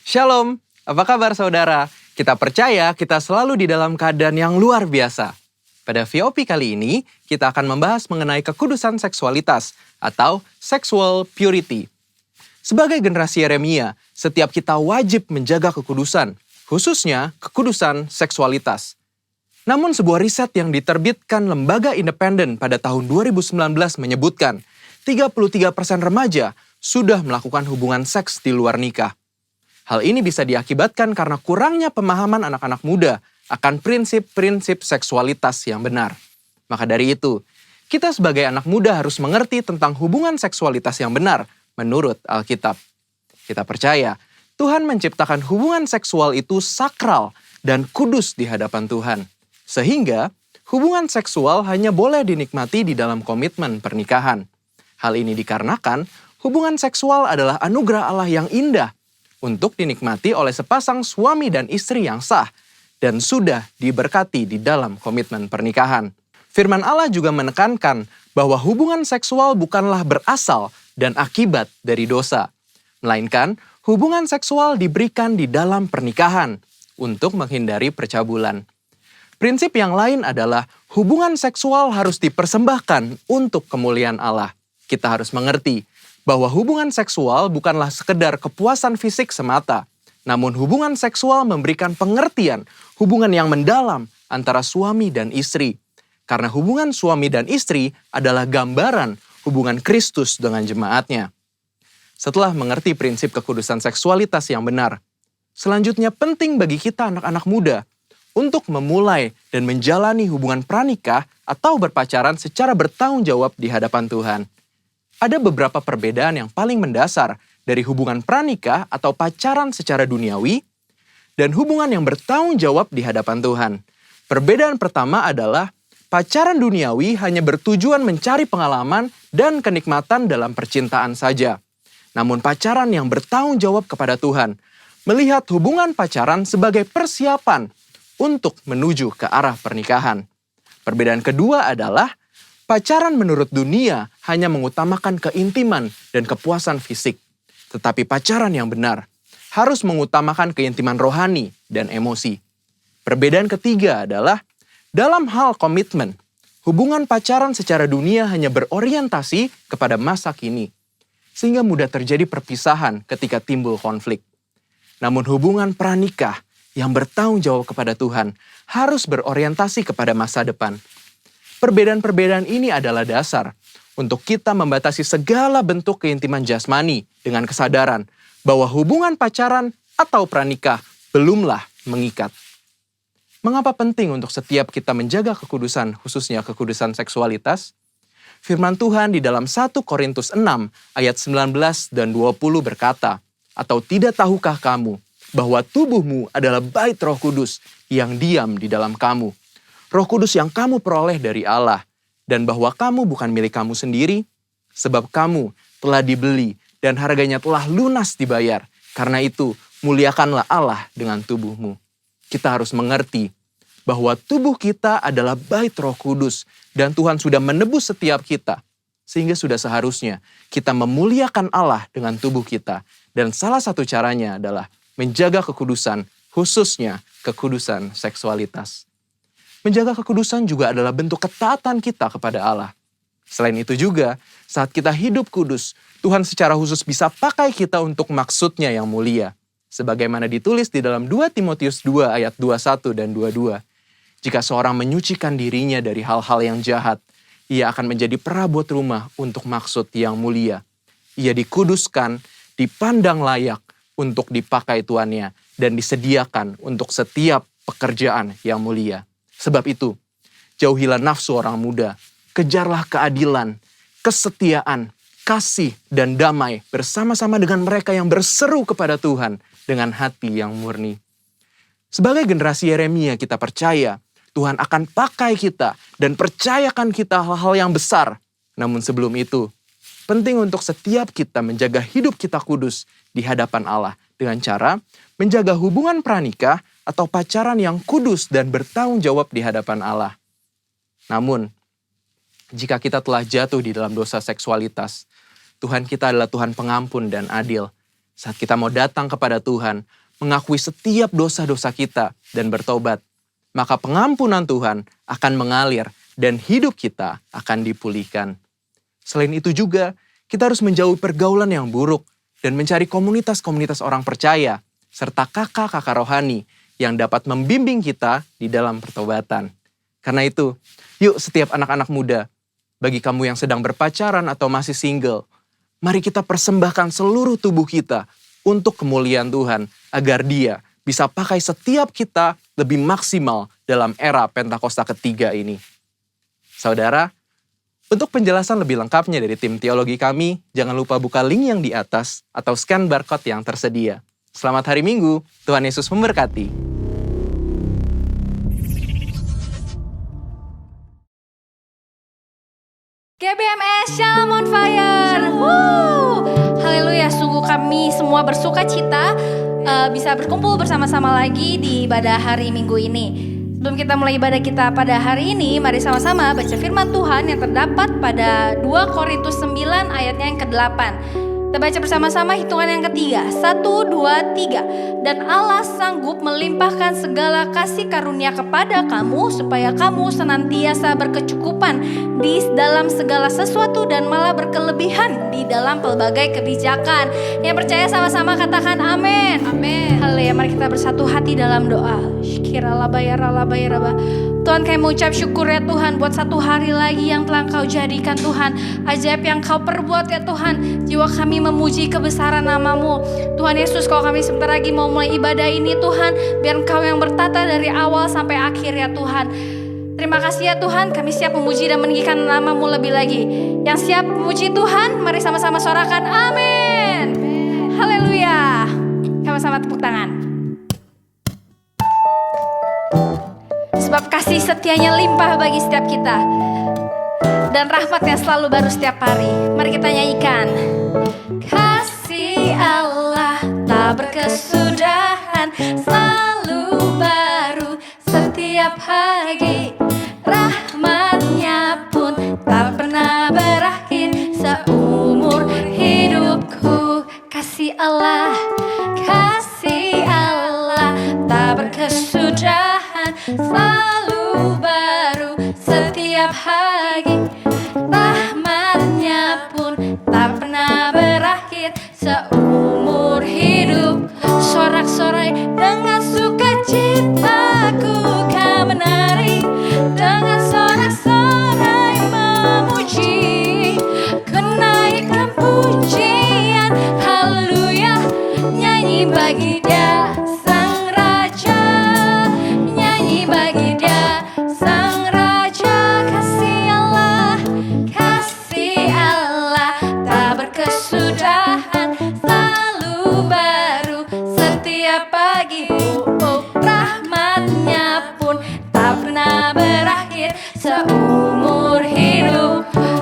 Shalom, apa kabar saudara? Kita percaya kita selalu di dalam keadaan yang luar biasa. Pada VOP kali ini, kita akan membahas mengenai kekudusan seksualitas atau sexual purity. Sebagai generasi Yeremia, setiap kita wajib menjaga kekudusan, khususnya kekudusan seksualitas. Namun sebuah riset yang diterbitkan lembaga independen pada tahun 2019 menyebutkan 33% remaja sudah melakukan hubungan seks di luar nikah. Hal ini bisa diakibatkan karena kurangnya pemahaman anak-anak muda akan prinsip-prinsip seksualitas yang benar. Maka dari itu, kita sebagai anak muda harus mengerti tentang hubungan seksualitas yang benar menurut Alkitab. Kita percaya Tuhan menciptakan hubungan seksual itu sakral dan kudus di hadapan Tuhan. Sehingga hubungan seksual hanya boleh dinikmati di dalam komitmen pernikahan. Hal ini dikarenakan hubungan seksual adalah anugerah Allah yang indah untuk dinikmati oleh sepasang suami dan istri yang sah dan sudah diberkati di dalam komitmen pernikahan. Firman Allah juga menekankan bahwa hubungan seksual bukanlah berasal dan akibat dari dosa, melainkan hubungan seksual diberikan di dalam pernikahan untuk menghindari percabulan. Prinsip yang lain adalah hubungan seksual harus dipersembahkan untuk kemuliaan Allah. Kita harus mengerti bahwa hubungan seksual bukanlah sekedar kepuasan fisik semata, namun hubungan seksual memberikan pengertian hubungan yang mendalam antara suami dan istri. Karena hubungan suami dan istri adalah gambaran hubungan Kristus dengan jemaatnya. Setelah mengerti prinsip kekudusan seksualitas yang benar, selanjutnya penting bagi kita anak-anak muda untuk memulai dan menjalani hubungan pranikah atau berpacaran secara bertanggung jawab di hadapan Tuhan. Ada beberapa perbedaan yang paling mendasar dari hubungan pranikah atau pacaran secara duniawi dan hubungan yang bertanggung jawab di hadapan Tuhan. Perbedaan pertama adalah pacaran duniawi hanya bertujuan mencari pengalaman dan kenikmatan dalam percintaan saja. Namun pacaran yang bertanggung jawab kepada Tuhan melihat hubungan pacaran sebagai persiapan untuk menuju ke arah pernikahan. Perbedaan kedua adalah pacaran menurut dunia hanya mengutamakan keintiman dan kepuasan fisik. Tetapi pacaran yang benar harus mengutamakan keintiman rohani dan emosi. Perbedaan ketiga adalah dalam hal komitmen, hubungan pacaran secara dunia hanya berorientasi kepada masa kini, sehingga mudah terjadi perpisahan ketika timbul konflik. Namun hubungan pranikah yang bertanggung jawab kepada Tuhan harus berorientasi kepada masa depan. Perbedaan-perbedaan ini adalah dasar untuk kita membatasi segala bentuk keintiman jasmani dengan kesadaran bahwa hubungan pacaran atau pranikah belumlah mengikat. Mengapa penting untuk setiap kita menjaga kekudusan, khususnya kekudusan seksualitas? Firman Tuhan di dalam 1 Korintus 6 ayat 19 dan 20 berkata, "Atau tidak tahukah kamu bahwa tubuhmu adalah bait Roh Kudus yang diam di dalam kamu? Roh Kudus yang kamu peroleh dari Allah, dan bahwa kamu bukan milik kamu sendiri, sebab kamu telah dibeli dan harganya telah lunas dibayar. Karena itu, muliakanlah Allah dengan tubuhmu." Kita harus mengerti bahwa tubuh kita adalah bait Roh Kudus dan Tuhan sudah menebus setiap kita. Sehingga sudah seharusnya kita memuliakan Allah dengan tubuh kita. Dan salah satu caranya adalah menjaga kekudusan, khususnya kekudusan seksualitas. Menjaga kekudusan juga adalah bentuk ketaatan kita kepada Allah. Selain itu juga, saat kita hidup kudus, Tuhan secara khusus bisa pakai kita untuk maksudnya yang mulia. Sebagaimana ditulis di dalam 2 Timotius 2 ayat 21 dan 22. Jika seorang menyucikan dirinya dari hal-hal yang jahat, ia akan menjadi perabot rumah untuk maksud yang mulia. Ia dikuduskan, dipandang layak untuk dipakai tuannya, dan disediakan untuk setiap pekerjaan yang mulia. Sebab itu, jauhilah nafsu orang muda, kejarlah keadilan, kesetiaan, kasih, dan damai bersama-sama dengan mereka yang berseru kepada Tuhan dengan hati yang murni. Sebagai generasi Yeremia, kita percaya Tuhan akan pakai kita dan percayakan kita hal-hal yang besar. Namun sebelum itu, penting untuk setiap kita menjaga hidup kita kudus di hadapan Allah dengan cara menjaga hubungan pranikah atau pacaran yang kudus dan bertanggung jawab di hadapan Allah. Namun, jika kita telah jatuh di dalam dosa seksualitas, Tuhan kita adalah Tuhan pengampun dan adil. saat kita mau datang kepada Tuhan, mengakui setiap dosa-dosa kita dan bertobat, maka pengampunan Tuhan akan mengalir dan hidup kita akan dipulihkan. Selain itu juga, kita harus menjauhi pergaulan yang buruk dan mencari komunitas-komunitas orang percaya, serta kakak-kakak rohani yang dapat membimbing kita di dalam pertobatan. Karena itu, yuk setiap anak-anak muda, bagi kamu yang sedang berpacaran atau masih single, mari kita persembahkan seluruh tubuh kita untuk kemuliaan Tuhan, agar Dia bisa pakai setiap kita lebih maksimal dalam era Pentakosta ketiga ini. Saudara, untuk penjelasan lebih lengkapnya dari tim teologi kami, jangan lupa buka link yang di atas atau scan barcode yang tersedia. Selamat hari Minggu, Tuhan Yesus memberkati. GBMS Shalom on Fire. Haleluya, sungguh kami semua bersuka cita bisa berkumpul bersama-sama lagi di ibadah hari Minggu ini. Sebelum kita mulai ibadah kita pada hari ini, mari sama-sama baca firman Tuhan yang terdapat pada 2 Korintus 9 ayatnya yang ke-8. Kita baca bersama-sama hitungan yang ketiga. 1, 2, 3. Dan Allah sanggup melimpahkan segala kasih karunia kepada kamu, supaya kamu senantiasa berkecukupan di dalam segala sesuatu dan malah berkelebihan di dalam pelbagai kebijakan. Yang percaya sama-sama katakan amin. Amin. Haleluya, mari kita bersatu hati dalam doa. Tuhan, kami mengucap syukur ya Tuhan buat satu hari lagi yang telah Engkau jadikan Tuhan. Ajaib yang Kau perbuat ya Tuhan. Jiwa kami memuji kebesaran nama-Mu. Tuhan Yesus, kalau kami sebentar lagi mau mulai ibadah ini Tuhan, biar Engkau yang bertata dari awal sampai akhir ya Tuhan. Terima kasih ya Tuhan, kami siap memuji dan meninggikan nama-Mu lebih lagi. Yang siap memuji Tuhan, mari sama-sama sorakan amin. Haleluya. Sama-sama tepuk tangan. Sebab kasih setianya limpah bagi setiap kita, dan rahmatnya selalu baru setiap hari. Mari kita nyanyikan. Kasih Allah tak berkesudahan, selalu baru setiap pagi. Rahmatnya pun tak pernah berakhir seumur hidupku. Kasih Allah tak berkesudahan, selalu baru setiap pagi. Rahmatnya pun tak pernah berakhir seumur hidup. Sorak-sorai dengan sukacitaku kan menari, dengan sorak-sorai memuji. Ku naikkan pujian, haleluya, nyanyi bagi Dia Sang Raja, nyanyi bagi Dia Sang Raja. Kasih Allah tak berkesudahan, selalu baru setiap pagi. Rahmatnya pun tak pernah berakhir seumur hidupku.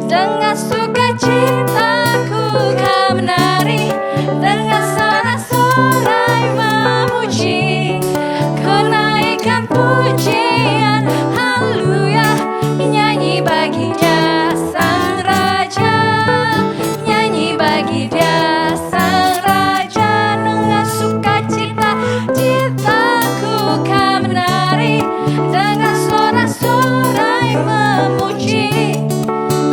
Dengan sukacitaku kan menari, dengan sorak-sorai memuji. Ku naikkan pujian, haleluya, nyanyi bagi Dia Sang Raja, nyanyi bagi Dia Sang Raja. Dengan sukacita citaku kan menari, dengan sorak-sorai memuji.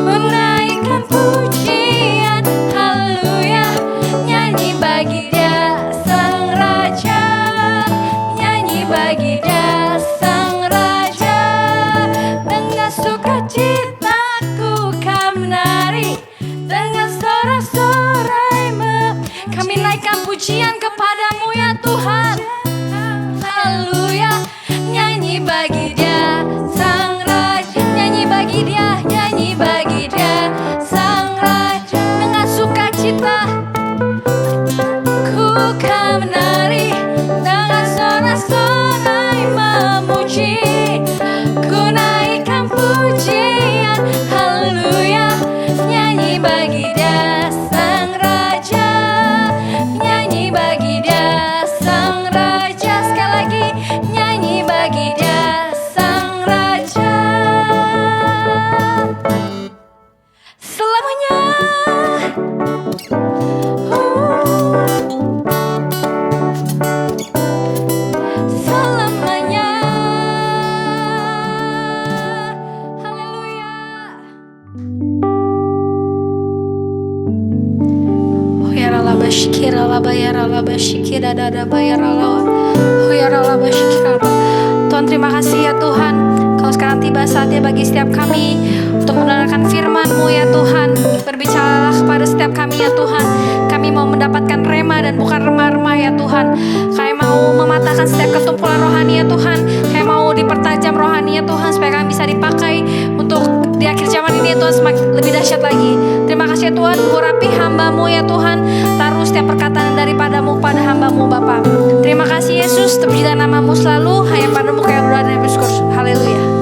Ku naikkan pujian, haleluya, nyanyi bagi Dia Sang Raja, nyanyi bagi Dia Sang Raja. Dengan sukacitaku kan menari, dengan sorak-sorai kami naikkan pujian kepadamu ya Tuhan. Haleluya, nyanyi bagi Dia Sang Raja, nyanyi bagi Dia, nyanyi bagi Dia Sang Raja. Dengan sukacita ku kan menari, dengan sorak-sorai memuji. Ku naikkan pujian, haleluya, nyanyi bagi Dia Sang Raja, nyanyi bagi Dia Sang Raja. Sekali lagi, nyanyi bagi Dia Tuhan, terima kasih ya Tuhan. Kalau sekarang tiba saatnya bagi setiap kami untuk mendengarkan firman-Mu ya Tuhan. Berbicaralah kepada setiap kami ya Tuhan. Kami mau mendapatkan rema dan bukan remah-remah ya Tuhan. Kami mau mematahkan setiap ketumpulan rohani ya Tuhan. Kami mau dipertajam rohani ya Tuhan, supaya kami bisa dipakai untuk di akhir zaman ini ya Tuhan semakin lebih dahsyat lagi. Terima kasih ya Tuhan, urapi hamba-Mu ya Tuhan. Taruh setiap perkataan daripada-Mu pada hamba-Mu Bapa. Terima kasih Yesus, terpujilah nama-Mu selalu. Hanya pada-Mu kami berdoa dan bersyukur. Haleluya.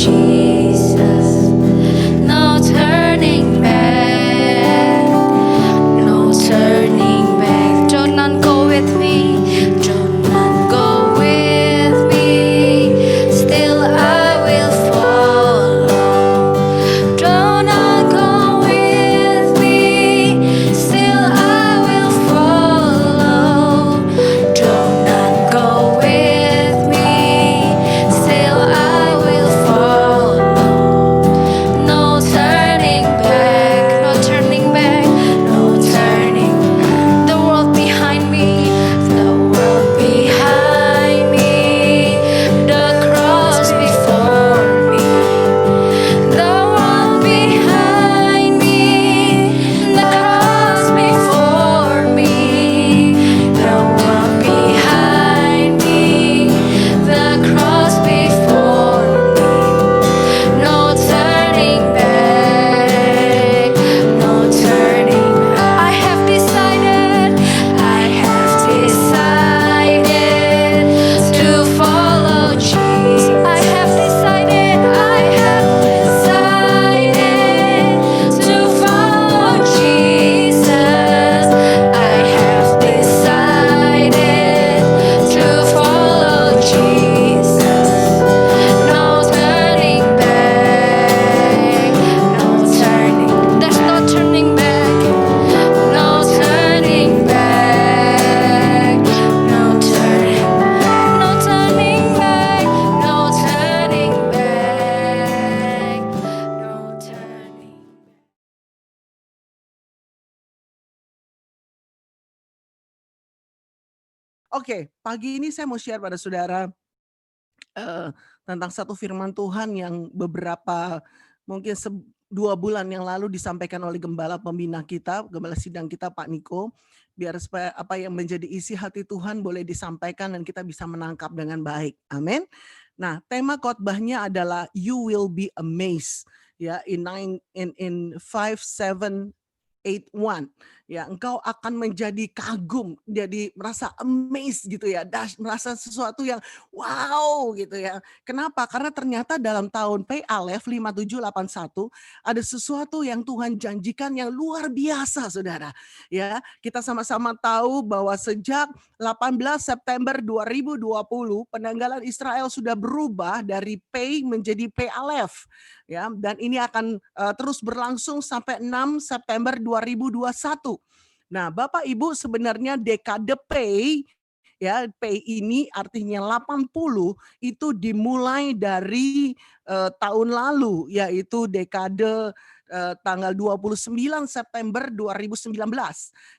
Jesus. No turning back, no turning back. Do not go with me, do not go with me. Still I will follow. Do not go with me, still I will follow. Do not go with me, still I will follow. No turning back, no turning back, no turning. The world behind me, the world behind me, the cross before me. The world behind me, the cross before me. The world behind me, the cross before me. No turning back, no turning back. I have decided to follow Jesus. I have decided to follow Jesus. I have decided to follow Jesus. No turning back, no turning. There's no turning back, no turning back, no turning, no turning back, no turning back, no turning. Oke, pagi ini saya mau share pada saudara tentang satu firman Tuhan yang beberapa mungkin 2 bulan yang lalu disampaikan oleh gembala pembina kita, gembala sidang kita Pak Niko, biar supaya apa yang menjadi isi hati Tuhan boleh disampaikan dan kita bisa menangkap dengan baik. Amin. Nah, tema khotbahnya adalah you will be amazed. Ya, in 5781, ya, engkau akan menjadi kagum, jadi merasa amazed gitu ya, merasa sesuatu yang wow gitu ya. Kenapa? Karena ternyata dalam tahun P Alef 5781 ada sesuatu yang Tuhan janjikan yang luar biasa, Saudara. Ya, kita sama-sama tahu bahwa sejak 18 September 2020 penanggalan Israel sudah berubah dari P menjadi P Alef. Ya, dan ini akan terus berlangsung sampai 6 September 2021. Nah, Bapak Ibu, sebenarnya dekade P, ya, P ini artinya 80, itu dimulai dari tahun lalu, yaitu dekade tanggal 29 September 2019.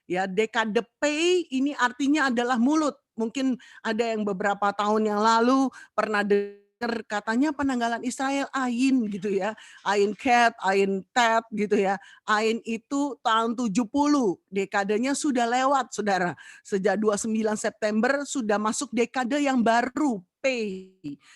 Ya, dekade P ini artinya adalah mulut. Mungkin ada yang beberapa tahun yang lalu pernah katanya penanggalan Israel Ain gitu ya. Ain Ket, Ain Tet gitu ya. Ain itu tahun 70, dekadenya sudah lewat, Saudara. Sejak 29 September sudah masuk dekade yang baru, P.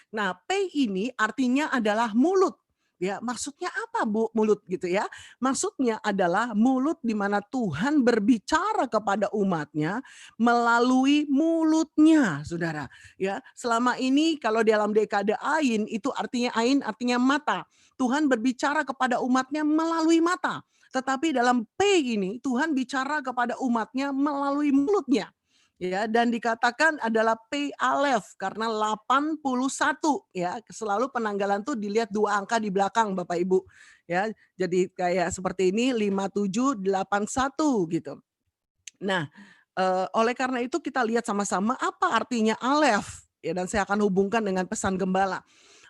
Nah, P ini artinya adalah mulut. Ya, maksudnya apa Bu mulut gitu ya? Maksudnya adalah mulut di mana Tuhan berbicara kepada umatnya melalui mulutnya, Saudara. Ya, selama ini kalau dalam dekade Ain itu Ain artinya mata. Tuhan berbicara kepada umatnya melalui mata. Tetapi dalam P ini Tuhan bicara kepada umatnya melalui mulutnya. Ya, dan dikatakan adalah P Alef karena 81 ya, selalu penanggalan tuh dilihat 2 angka di belakang Bapak Ibu. Ya, jadi kayak seperti ini 5781 gitu. Nah, oleh karena itu kita lihat sama-sama apa artinya Alef ya, dan saya akan hubungkan dengan pesan gembala.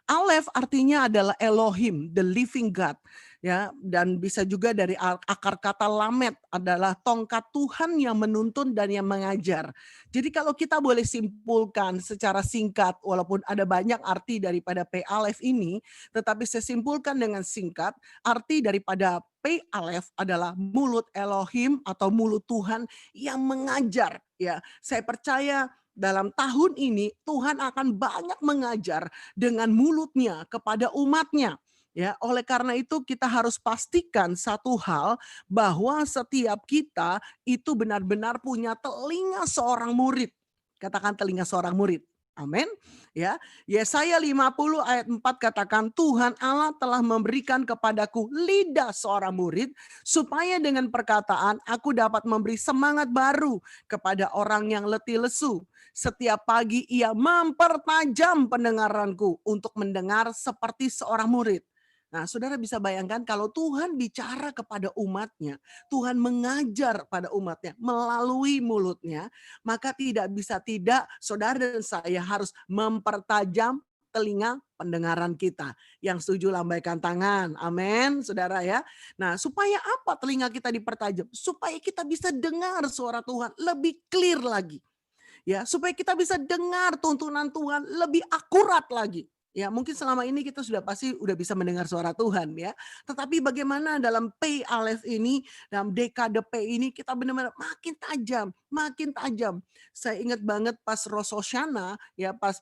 Alef artinya adalah Elohim, the living God, ya, dan bisa juga dari akar kata lamet adalah tongkat Tuhan yang menuntun dan yang mengajar. Jadi kalau kita boleh simpulkan secara singkat, walaupun ada banyak arti daripada P Alef ini, tetapi saya simpulkan dengan singkat, arti daripada P Alef adalah mulut Elohim atau mulut Tuhan yang mengajar. Ya, saya percaya dalam tahun ini Tuhan akan banyak mengajar dengan mulutnya kepada umatnya. Ya, oleh karena itu kita harus pastikan satu hal bahwa setiap kita itu benar-benar punya telinga seorang murid. Katakan telinga seorang murid. Amin. Ya, Yesaya 50 ayat 4 katakan, Tuhan Allah telah memberikan kepadaku lidah seorang murid supaya dengan perkataan aku dapat memberi semangat baru kepada orang yang letih lesu. Setiap pagi ia mempertajam pendengaranku untuk mendengar seperti seorang murid. Nah, saudara bisa bayangkan kalau Tuhan bicara kepada umatnya, Tuhan mengajar pada umatnya melalui mulutnya, maka tidak bisa tidak saudara dan saya harus mempertajam telinga pendengaran kita. Yang setuju lambaikan tangan. Amin, saudara ya. Nah, supaya apa telinga kita dipertajam? Supaya kita bisa dengar suara Tuhan lebih clear lagi. Ya, supaya kita bisa dengar tuntunan Tuhan lebih akurat lagi. Ya, mungkin selama ini kita sudah pasti udah bisa mendengar suara Tuhan ya. Tetapi bagaimana dalam P Aleph ini, dalam dekade P ini kita benar-benar makin tajam, makin tajam. Saya ingat banget pas Rosh Hashanah ya, pas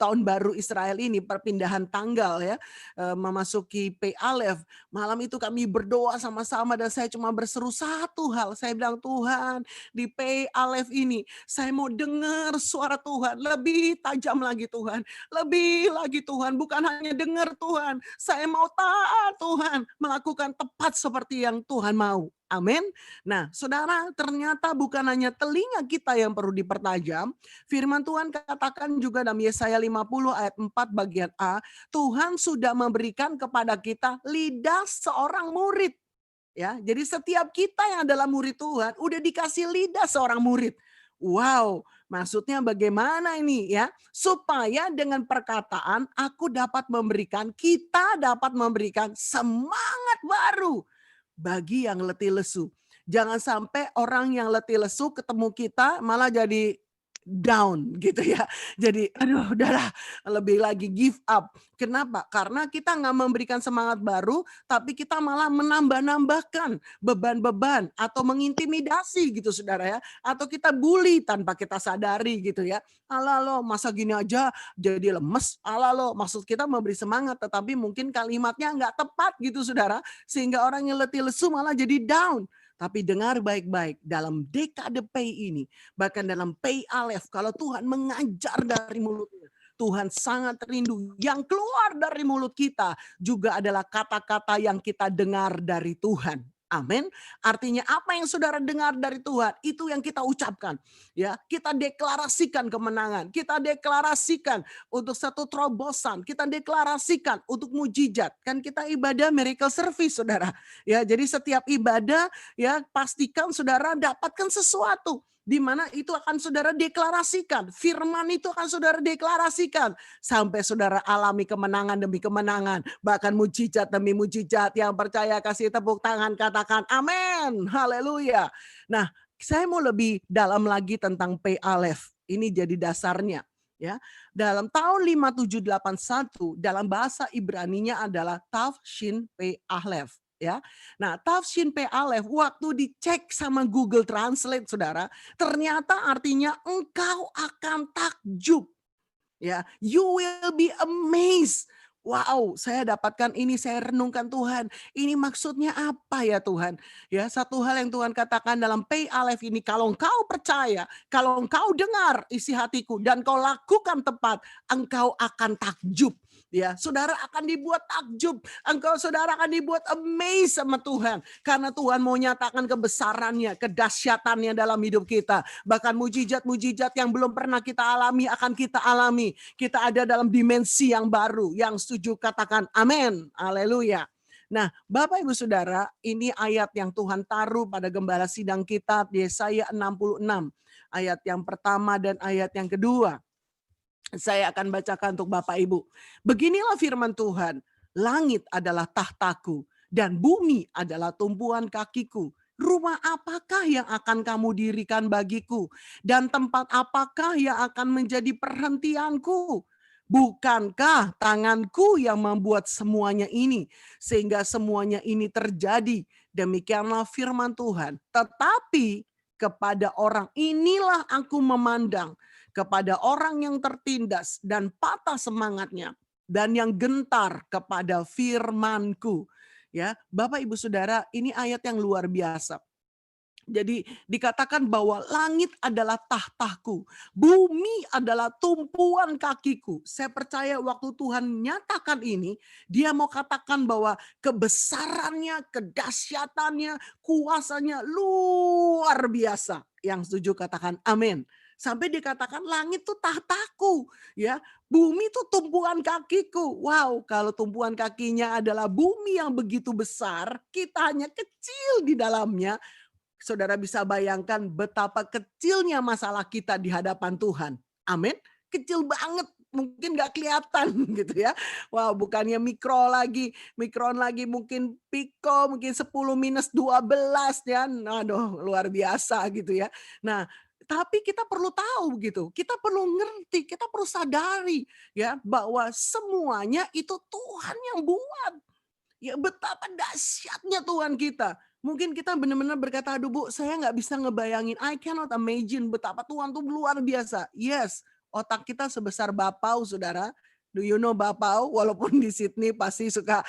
tahun baru Israel ini perpindahan tanggal ya, memasuki P Aleph. Malam itu kami berdoa sama-sama dan saya cuma berseru satu hal. Saya bilang, Tuhan, di P Aleph ini saya mau dengar suara Tuhan lebih tajam lagi Tuhan. Lebih lagi Tuhan, bukan hanya dengar Tuhan. Saya mau taat Tuhan, melakukan tepat seperti yang Tuhan mau. Amin. Nah, saudara, ternyata bukan hanya telinga kita yang perlu dipertajam. Firman Tuhan katakan juga dalam Yesaya 50 ayat 4 bagian A, Tuhan sudah memberikan kepada kita lidah seorang murid. Ya, jadi setiap kita yang adalah murid Tuhan udah dikasih lidah seorang murid. Wow, maksudnya bagaimana ini ya? Supaya dengan perkataan kita dapat memberikan semangat baru bagi yang letih lesu. Jangan sampai orang yang letih lesu ketemu kita malah jadi down gitu ya. Jadi aduh udahlah, lebih lagi give up. Kenapa? Karena kita nggak memberikan semangat baru, tapi kita malah menambah-nambahkan beban-beban atau mengintimidasi gitu saudara ya. Atau kita bully tanpa kita sadari gitu ya. Alah lo masa gini aja jadi lemes. Alah lo maksud kita memberi semangat tetapi mungkin kalimatnya nggak tepat gitu saudara. Sehingga orang yang letih lesu malah jadi down. Tapi dengar baik-baik dalam dekade P ini, bahkan dalam P Aleph, kalau Tuhan mengajar dari mulutnya, Tuhan sangat rindu. Yang keluar dari mulut kita juga adalah kata-kata yang kita dengar dari Tuhan. Amin. Artinya apa yang saudara dengar dari Tuhan itu yang kita ucapkan. Ya, kita deklarasikan kemenangan, kita deklarasikan untuk satu terobosan, kita deklarasikan untuk mujizat. Kan kita ibadah miracle service, saudara. Ya, jadi setiap ibadah ya pastikan saudara dapatkan sesuatu di mana itu akan saudara deklarasikan. Firman itu akan saudara deklarasikan. Sampai saudara alami kemenangan demi kemenangan. Bahkan mujizat demi mujizat. Yang percaya kasih tepuk tangan, katakan amin. Haleluya. Nah, saya mau lebih dalam lagi tentang P Aleph. Ini jadi dasarnya. Ya, dalam tahun 5781 dalam bahasa Ibraninya adalah Tav Shin P Aleph. Ya, nah Tafshin P Aleph waktu dicek sama Google Translate saudara, ternyata artinya engkau akan takjub. Ya, you will be amazed. Wow, saya dapatkan ini, saya renungkan Tuhan. Ini maksudnya apa ya Tuhan? Ya, satu hal yang Tuhan katakan dalam P Aleph ini, kalau engkau percaya, kalau engkau dengar isi hatiku dan kau lakukan tepat, engkau akan takjub. Ya, saudara akan dibuat takjub. Saudara akan dibuat amazed sama Tuhan. Karena Tuhan mau nyatakan kebesarannya, kedahsyatannya dalam hidup kita. Bahkan mujizat-mujizat yang belum pernah kita alami akan kita alami. Kita ada dalam dimensi yang baru. Yang setuju katakan amin. Haleluya. Nah, Bapak Ibu Saudara, ini ayat yang Tuhan taruh pada gembala sidang kita di Yesaya 66. Ayat yang pertama dan ayat yang kedua. Saya akan bacakan untuk Bapak Ibu. Beginilah firman Tuhan, langit adalah tahtaku dan bumi adalah tumpuan kakiku. Rumah apakah yang akan kamu dirikan bagiku? Dan tempat apakah yang akan menjadi perhentianku? Bukankah tanganku yang membuat semuanya ini? Sehingga semuanya ini terjadi. Demikianlah firman Tuhan. Tetapi kepada orang inilah aku memandang, kepada orang yang tertindas dan patah semangatnya dan yang gentar kepada firman-Ku. Ya, Bapak Ibu Saudara, ini ayat yang luar biasa. Jadi dikatakan bahwa langit adalah tahtaku, bumi adalah tumpuan kakiku. Saya percaya waktu Tuhan nyatakan ini, dia mau katakan bahwa kebesarannya, kedahsyatannya, kuasanya luar biasa. Yang setuju katakan amin. Sampai dikatakan langit tuh tahtaku, ya. Bumi itu tumpuan kakiku. Wow, kalau tumpuan kakinya adalah bumi yang begitu besar, kita hanya kecil di dalamnya. Saudara bisa bayangkan betapa kecilnya masalah kita di hadapan Tuhan. Amin. Kecil banget, mungkin nggak kelihatan gitu ya. Wow, bukannya mikron lagi mungkin piko, mungkin 10 minus 12 ya. Aduh, luar biasa gitu ya. Nah, tapi kita perlu tahu gitu, kita perlu ngerti, kita perlu sadari ya bahwa semuanya itu Tuhan yang buat. Ya betapa dahsyatnya Tuhan kita. Mungkin kita benar-benar berkata, aduh Bu, saya nggak bisa ngebayangin. I cannot imagine betapa Tuhan tuh luar biasa. Yes, otak kita sebesar bapau, saudara. Do you know bapau? Walaupun di Sydney pasti suka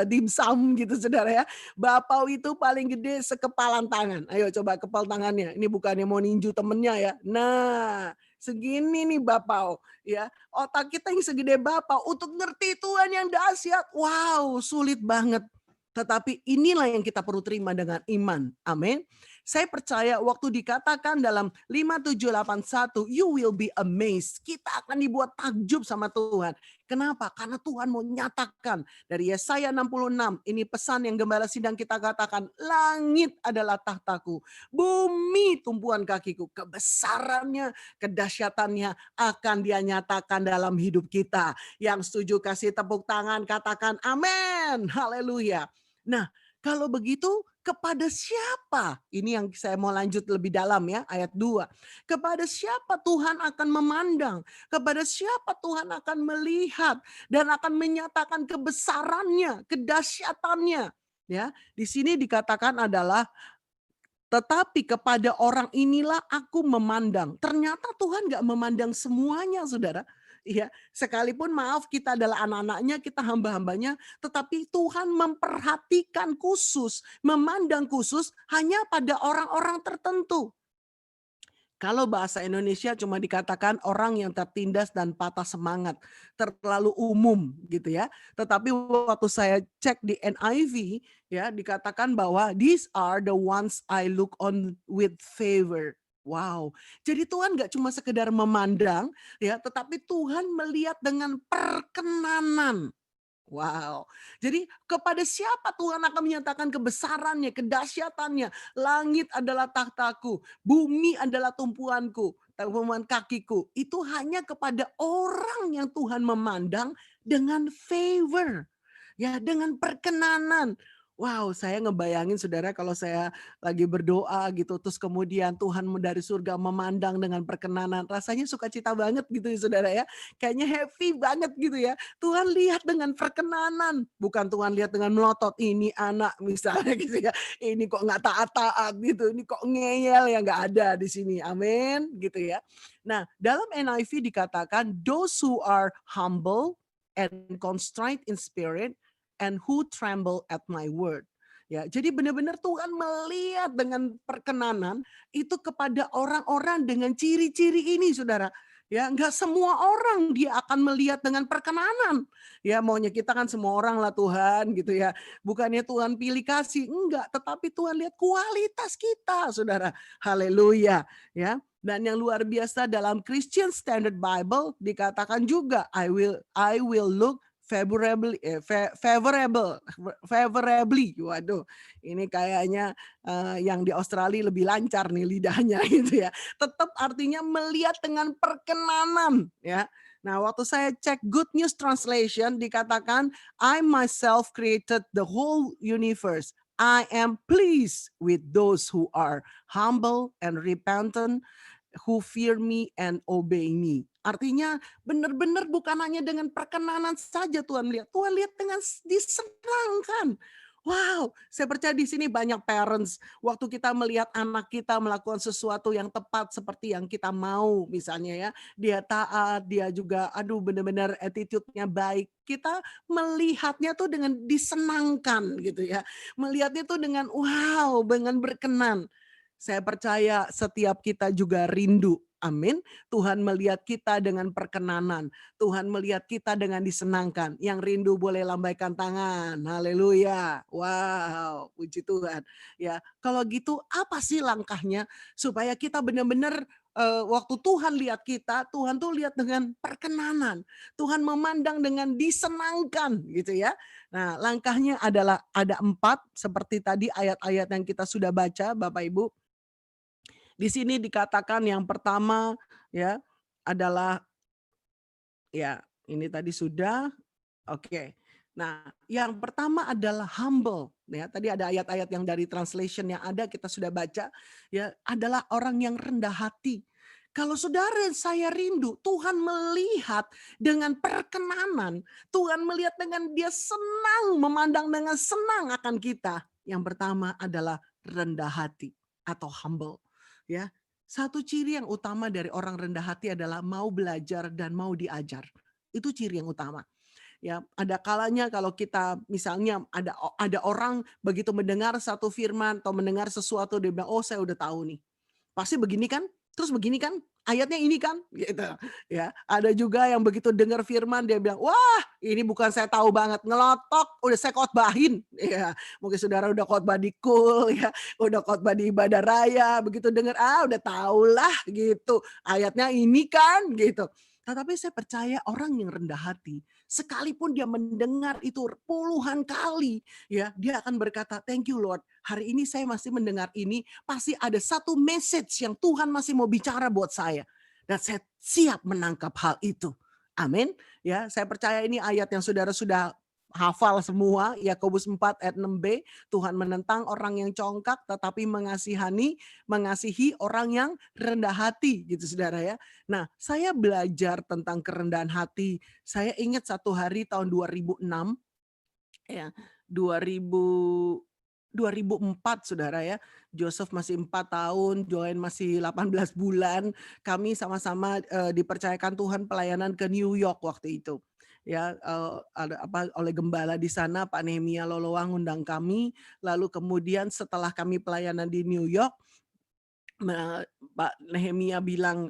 dimsum gitu, saudara ya. Bapau itu paling gede sekepalan tangan. Ayo coba kepal tangannya. Ini bukannya mau ninju temennya ya. Nah, segini nih bapau. Ya, otak kita yang segede bapau untuk ngerti Tuhan yang dahsyat. Wow, sulit banget. Tetapi inilah yang kita perlu terima dengan iman. Amin. Saya percaya waktu dikatakan dalam 5781, you will be amazed. Kita akan dibuat takjub sama Tuhan. Kenapa? Karena Tuhan mau nyatakan dari Yesaya 66. Ini pesan yang gembala sidang kita katakan. Langit adalah tahtaku. Bumi tumpuan kakiku. Kebesarannya, kedahsyatannya akan dia nyatakan dalam hidup kita. Yang setuju kasih tepuk tangan, katakan amin. Haleluya. Nah, kalau begitu kepada siapa? Ini yang saya mau lanjut lebih dalam ya, ayat 2. Kepada siapa Tuhan akan memandang? Kepada siapa Tuhan akan melihat dan akan menyatakan kebesarannya, kedahsyatannya? Ya, di sini dikatakan adalah tetapi kepada orang inilah aku memandang. Ternyata Tuhan nggak memandang semuanya, saudara. Iya, sekalipun maaf kita adalah anak-anaknya, kita hamba-hambanya, tetapi Tuhan memperhatikan khusus, memandang khusus hanya pada orang-orang tertentu. Kalau bahasa Indonesia cuma dikatakan orang yang tertindas dan patah semangat, terlalu umum gitu ya. Tetapi waktu saya cek di NIV ya dikatakan bahwa these are the ones I look on with favor. Wow. Jadi Tuhan nggak cuma sekedar memandang ya, tetapi Tuhan melihat dengan perkenanan. Wow. Jadi kepada siapa Tuhan akan menyatakan kebesarannya, kedahsyatannya. Langit adalah tahtaku, bumi adalah tumpuanku, tumpuan kakiku. Itu hanya kepada orang yang Tuhan memandang dengan favor. Ya, dengan perkenanan. Wow, saya ngebayangin saudara kalau saya lagi berdoa gitu, terus kemudian Tuhan dari surga memandang dengan perkenanan. Rasanya sukacita banget gitu ya saudara ya. Kayaknya happy banget gitu ya. Tuhan lihat dengan perkenanan, bukan Tuhan lihat dengan melotot. Ini anak misalnya gitu ya. Ini kok nggak taat-taat gitu, ini kok ngeyel ya, nggak ada di sini. Amin gitu ya. Nah, dalam NIV dikatakan those who are humble and contrite in spirit and who tremble at my word. Ya, jadi benar-benar Tuhan melihat dengan perkenanan itu kepada orang-orang dengan ciri-ciri ini, saudara. Ya, enggak semua orang dia akan melihat dengan perkenanan. Ya, maunya kita kan semua orang lah Tuhan gitu ya. Bukannya Tuhan pilih kasih, enggak, tetapi Tuhan lihat kualitas kita, Saudara. Haleluya, ya. Dan yang luar biasa dalam Christian Standard Bible dikatakan juga I will look favorably. Waduh, ini kayaknya yang di Australia lebih lancar nih lidahnya gitu ya. Tetap artinya melihat dengan perkenanan ya. Nah, waktu saya cek Good News Translation dikatakan I myself created the whole universe. I am pleased with those who are humble and repentant, who fear me and obey me. Artinya benar-benar bukan hanya dengan perkenanan saja Tuhan lihat. Tuhan lihat dengan disenangkan. Wow, saya percaya di sini banyak parents. Waktu kita melihat anak kita melakukan sesuatu yang tepat seperti yang kita mau misalnya ya. Dia taat, dia juga aduh benar-benar attitude-nya baik. Kita melihatnya tuh dengan disenangkan gitu ya. Melihatnya tuh dengan wow, dengan berkenan. Saya percaya setiap kita juga rindu. Amin. Tuhan melihat kita dengan perkenanan. Tuhan melihat kita dengan disenangkan. Yang rindu boleh lambaikan tangan. Haleluya. Wow, puji Tuhan. Ya, kalau gitu apa sih langkahnya supaya kita benar-benar waktu Tuhan lihat kita, Tuhan tuh lihat dengan perkenanan. Tuhan memandang dengan disenangkan gitu ya. Nah, langkahnya adalah ada 4 seperti tadi ayat-ayat yang kita sudah baca Bapak Ibu. Di sini dikatakan yang pertama ya adalah ya ini tadi sudah oke. Nah, yang pertama adalah humble ya. Tadi ada ayat-ayat yang dari translation yang ada kita sudah baca ya, adalah orang yang rendah hati. Kalau saudara saya rindu, Tuhan melihat dengan perkenanan, Tuhan melihat dengan dia senang, memandang dengan senang akan kita. Yang pertama adalah rendah hati atau humble. Ya, satu ciri yang utama dari orang rendah hati adalah mau belajar dan mau diajar. Itu ciri yang utama. Ya, ada kalanya kalau kita misalnya ada orang begitu mendengar satu firman atau mendengar sesuatu dia bilang, "Oh, saya udah tahu nih. Pasti begini kan? Terus begini kan? Ayatnya ini kan?" Gitu. Ya, ada juga yang begitu dengar firman dia bilang, "Wah, ini bukan saya tahu banget, ngelotok, udah saya khotbahin." Ya, mungkin saudara udah khotbah di KUL ya, udah khotbah di ibadah raya, begitu dengar, udah tahulah gitu. Ayatnya ini kan gitu. Tetapi saya percaya orang yang rendah hati, sekalipun dia mendengar itu puluhan kali, ya, dia akan berkata, "Thank you Lord, hari ini saya masih mendengar ini, pasti ada satu message yang Tuhan masih mau bicara buat saya. Dan saya siap menangkap hal itu." Amin. Ya, saya percaya ini ayat yang saudara sudah hafal semua, Yakobus 4 ayat 6b, Tuhan menentang orang yang congkak tetapi mengasihi orang yang rendah hati gitu saudara ya. Nah, saya belajar tentang kerendahan hati. Saya ingat satu hari tahun 2006 ya, 2004 saudara ya. Joseph masih 4 tahun, Joanne masih 18 bulan. Kami sama-sama dipercayakan Tuhan pelayanan ke New York waktu itu. Ya, ada oleh gembala di sana Pak Nehemia Loloang undang kami. Lalu kemudian setelah kami pelayanan di New York, Pak Nehemia bilang,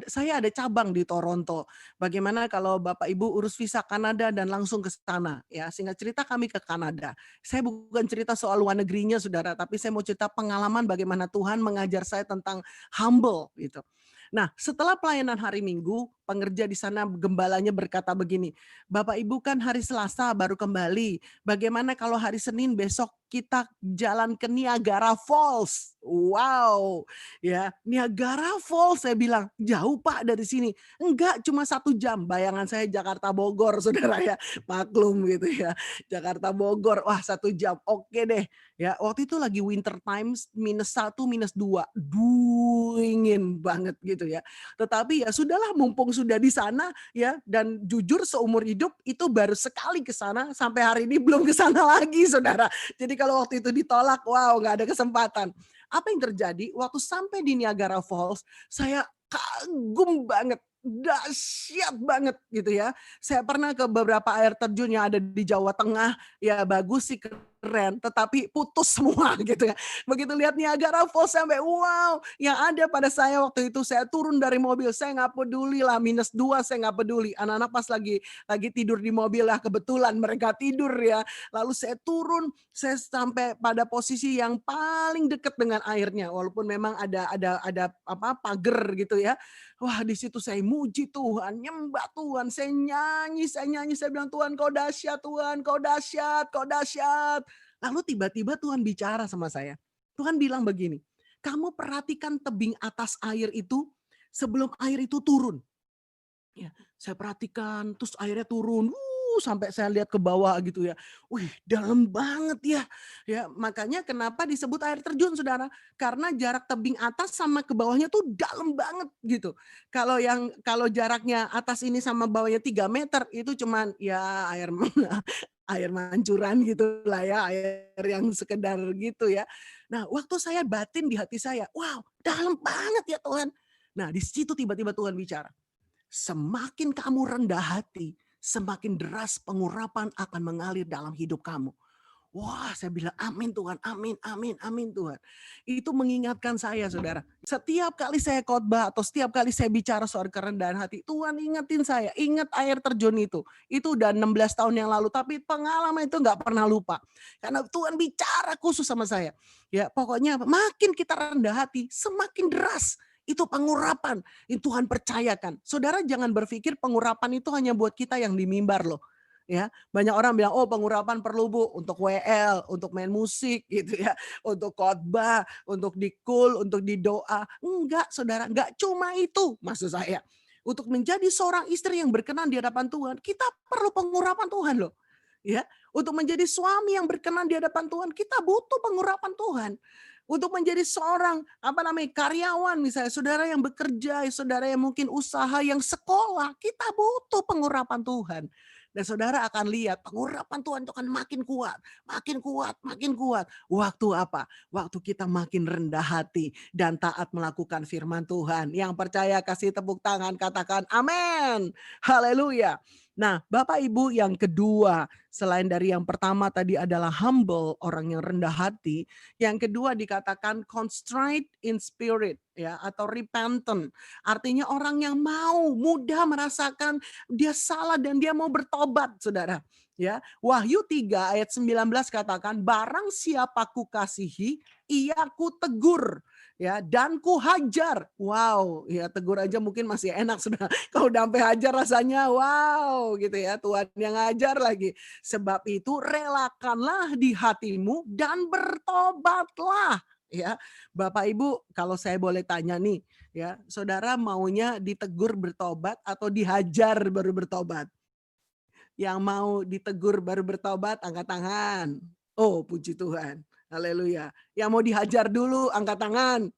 saya ada cabang di Toronto. Bagaimana kalau Bapak Ibu urus visa Kanada dan langsung ke sana?" Ya, singkat cerita kami ke Kanada. Saya bukan cerita soal luar negerinya saudara, tapi saya mau cerita pengalaman bagaimana Tuhan mengajar saya tentang humble gitu. Nah, setelah pelayanan hari Minggu, pengerja di sana gembalanya berkata begini, "Bapak Ibu kan hari Selasa baru kembali. Bagaimana kalau hari Senin besok kita jalan ke Niagara Falls?" Wow, ya Niagara Falls saya bilang, "Jauh Pak dari sini?" "Enggak, cuma 1 jam." Bayangan saya Jakarta Bogor saudara ya, maklum gitu ya. Jakarta Bogor, wah 1 jam, oke deh. Ya waktu itu lagi winter times -1, -2, dingin banget gitu ya. Tetapi ya sudahlah mumpung sudah di sana ya, dan jujur seumur hidup itu baru sekali ke sana, sampai hari ini belum ke sana lagi saudara. Jadi kalau waktu itu ditolak, wow nggak ada kesempatan. Apa yang terjadi? Waktu sampai di Niagara Falls, saya kagum banget, dahsyat banget gitu ya. Saya pernah ke beberapa air terjun yang ada di Jawa Tengah, ya bagus sih keren, tetapi putus semua gitu ya. Begitu lihat Niagara Falls sampai wow, yang ada pada saya waktu itu saya turun dari mobil, saya nggak peduli lah -2 saya nggak peduli. Anak-anak pas lagi tidur di mobil lah kebetulan mereka tidur ya. Lalu saya turun, saya sampai pada posisi yang paling dekat dengan airnya walaupun memang ada apa pagar gitu ya. Wah, di situ saya muji Tuhan, nyembah Tuhan, saya nyanyi, saya bilang, "Tuhan kau dahsyat, Tuhan kau dahsyat, kau dahsyat." Lalu tiba-tiba Tuhan bicara sama saya. Tuhan bilang begini, "Kamu perhatikan tebing atas air itu sebelum air itu turun." Ya, saya perhatikan, terus airnya turun, sampai saya lihat ke bawah gitu ya. Wih, dalam banget ya. Ya, makanya kenapa disebut air terjun Saudara? Karena jarak tebing atas sama ke bawahnya tuh dalam banget gitu. Kalau jaraknya atas ini sama bawahnya 3 meter itu cuman ya air air mancuran gitu lah ya, air yang sekedar gitu ya. Nah, waktu saya batin di hati saya, wow, dalam banget ya Tuhan. Nah, di situ tiba-tiba Tuhan bicara. Semakin kamu rendah hati, semakin deras pengurapan akan mengalir dalam hidup kamu. Wah, saya bilang amin Tuhan, amin, amin, amin Tuhan. Itu mengingatkan saya saudara. Setiap kali saya khotbah atau setiap kali saya bicara soal kerendahan hati, Tuhan ingetin saya, ingat air terjun itu. Itu udah 16 tahun yang lalu, tapi pengalaman itu nggak pernah lupa. Karena Tuhan bicara khusus sama saya. Ya, pokoknya makin kita rendah hati, semakin deras itu pengurapan yang Tuhan percayakan. Saudara jangan berpikir pengurapan itu hanya buat kita yang di mimbar loh. Ya, banyak orang bilang, oh pengurapan perlu Bu untuk WL, untuk main musik gitu ya, untuk khotbah, untuk dikul, untuk didoa. Enggak saudara, enggak cuma itu maksud saya. Untuk menjadi seorang istri yang berkenan di hadapan Tuhan, kita perlu pengurapan Tuhan loh. Ya, untuk menjadi suami yang berkenan di hadapan Tuhan, kita butuh pengurapan Tuhan. Untuk menjadi seorang karyawan misalnya, saudara yang bekerja, saudara yang mungkin usaha, yang sekolah, kita butuh pengurapan Tuhan. Dan saudara akan lihat pengurapan Tuhan itu akan makin kuat, makin kuat, makin kuat. Waktu apa? Waktu kita makin rendah hati dan taat melakukan firman Tuhan. Yang percaya kasih tepuk tangan, katakan amin. Haleluya. Nah, Bapak Ibu, yang kedua, selain dari yang pertama tadi adalah humble, orang yang rendah hati, yang kedua dikatakan contrite in spirit ya, atau repentant. Artinya orang yang mau mudah merasakan dia salah dan dia mau bertobat, Saudara. Ya, Wahyu 3 ayat 19 katakan, barang siapa ku kasihi, ia ku tegur ya dan ku hajar. Wow, ya tegur aja mungkin masih enak Saudara. Kalau udah sampai hajar rasanya wow gitu ya, Tuhan yang ngajar lagi. Sebab itu relakanlah di hatimu dan bertobatlah. Ya, Bapak Ibu, kalau saya boleh tanya nih, ya, saudara maunya ditegur bertobat atau dihajar baru bertobat? Yang mau ditegur baru bertobat, angkat tangan. Oh, puji Tuhan. Haleluya. Yang mau dihajar dulu, angkat tangan.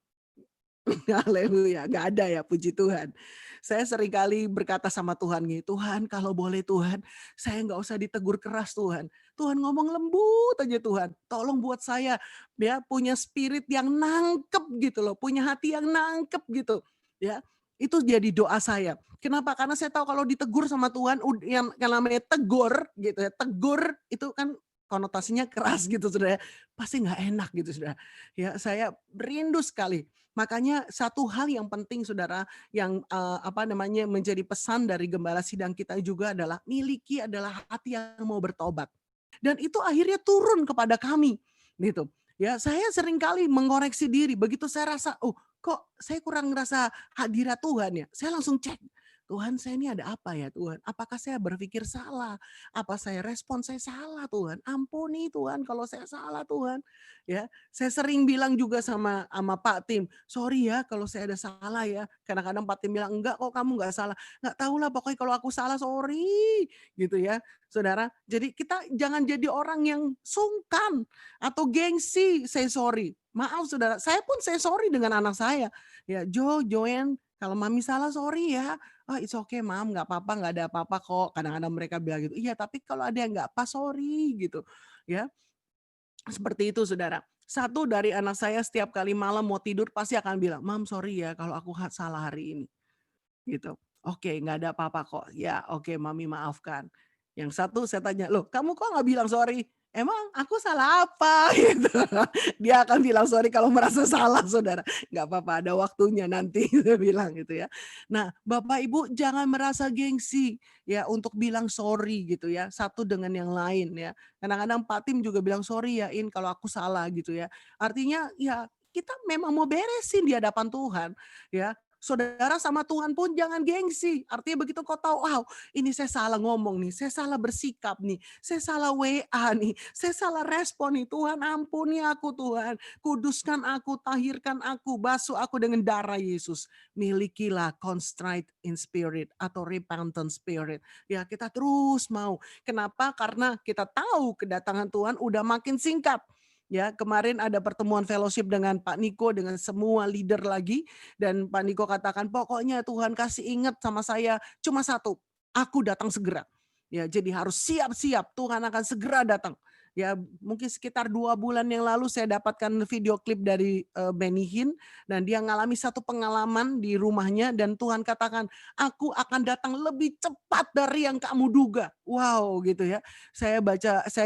Haleluya, nggak ada ya, puji Tuhan. Saya seringkali berkata sama Tuhan gitu, Tuhan kalau boleh Tuhan, saya nggak usah ditegur keras Tuhan. Tuhan ngomong lembut aja Tuhan. Tolong buat saya ya punya spirit yang nangkep gitu loh, punya hati yang nangkep gitu. Ya, itu jadi doa saya. Kenapa? Karena saya tahu kalau ditegur sama Tuhan, yang namanya tegur gitu ya, tegur itu kan konotasinya keras gitu Saudara. Pasti nggak enak gitu Saudara. Ya, saya rindu sekali. Makanya satu hal yang penting Saudara yang menjadi pesan dari gembala sidang kita juga adalah miliki adalah hati yang mau bertobat. Dan itu akhirnya turun kepada kami gitu. Ya, saya seringkali mengoreksi diri begitu saya rasa, oh kok saya kurang ngerasa hadirat Tuhan ya. Saya langsung cek. Tuhan saya ini ada apa ya Tuhan? Apakah saya berpikir salah? Apa saya respon saya salah Tuhan? Ampuni Tuhan kalau saya salah Tuhan. Ya, saya sering bilang juga sama Pak Tim, sorry ya kalau saya ada salah ya. Kadang-kadang Pak Tim bilang enggak kok kamu enggak salah. Enggak tahulah pokoknya kalau aku salah sorry gitu ya. Saudara, jadi kita jangan jadi orang yang sungkan atau gengsi say sorry. Maaf saudara, saya pun say sorry dengan anak saya. Ya, Joanne, kalau mami salah sorry ya. Oh, it's okay mam, nggak apa-apa, nggak ada apa-apa kok. Kadang-kadang mereka bilang gitu. Iya, tapi kalau ada yang nggak pas sorry gitu. Ya, seperti itu saudara. Satu dari anak saya setiap kali malam mau tidur pasti akan bilang, mam sorry ya kalau aku salah hari ini. Gitu. Oke, nggak ada apa-apa kok. Ya, oke, mami maafkan. Yang satu saya tanya, loh kamu kok nggak bilang sorry? Emang aku salah apa? Gitu. Dia akan bilang sorry kalau merasa salah, saudara. Nggak apa-apa, ada waktunya nanti, dia bilang gitu ya. Nah, Bapak Ibu jangan merasa gengsi ya untuk bilang sorry gitu ya, satu dengan yang lain ya. Kadang-kadang Pak Tim juga bilang sorry ya In kalau aku salah gitu ya. Artinya ya kita memang mau beresin di hadapan Tuhan ya. Saudara sama Tuhan pun jangan gengsi. Artinya begitu kau tahu, wow ini saya salah ngomong nih, saya salah bersikap nih, saya salah WA nih, saya salah respon nih. Tuhan ampuni aku Tuhan, kuduskan aku, tahirkan aku, basuh aku dengan darah Yesus. Milikilah contrite in spirit atau repentant spirit. Ya kita terus mau. Kenapa? Karena kita tahu kedatangan Tuhan udah makin singkat. Ya, kemarin ada pertemuan fellowship dengan Pak Niko dengan semua leader lagi dan Pak Niko katakan pokoknya Tuhan kasih ingat sama saya cuma satu, aku datang segera. Ya, jadi harus siap-siap Tuhan akan segera datang. Ya mungkin sekitar 2 bulan yang lalu saya dapatkan video klip dari Benny Hinn, dan dia ngalami satu pengalaman di rumahnya dan Tuhan katakan, aku akan datang lebih cepat dari yang kamu duga. Wow gitu ya. Saya